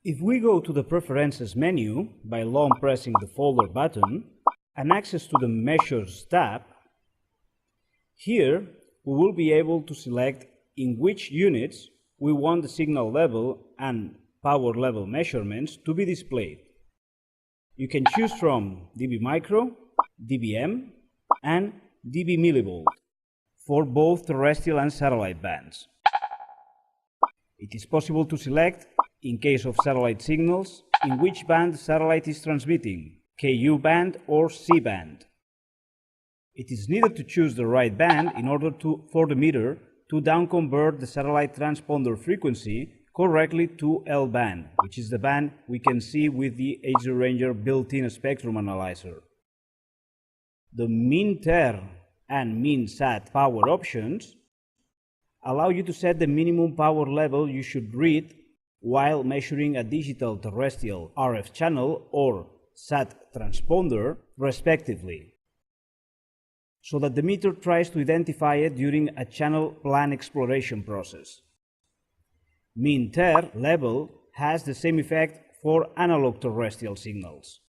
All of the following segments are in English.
If we go to the Preferences menu by long pressing the folder button and access to the Measures tab, here we will be able to select in which units we want the signal level and power level measurements to be displayed. You can choose from dB micro, dBm, and dB millivolt for both terrestrial and satellite bands. It is possible to select, in case of satellite signals, in which band the satellite is transmitting, Ku band or C band. It is needed to choose the right band in order for the meter to downconvert the satellite transponder frequency correctly to L band, which is the band we can see with the HD Ranger built-in spectrum analyzer. The min-ter and min-sat power options allow you to set the minimum power level you should read while measuring a digital terrestrial RF channel or SAT transponder, respectively, so that the meter tries to identify it during a channel plan exploration process. Min-ter level has the same effect for analog terrestrial signals.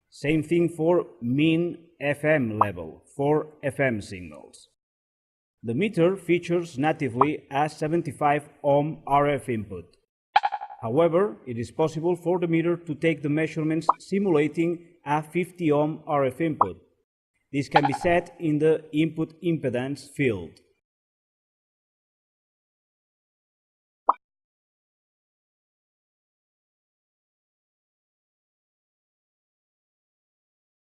Same thing for min-FM level for FM signals. The meter features natively a 75 ohm RF input. However, it is possible for the meter to take the measurements simulating a 50 ohm RF input. This can be set in the input impedance field.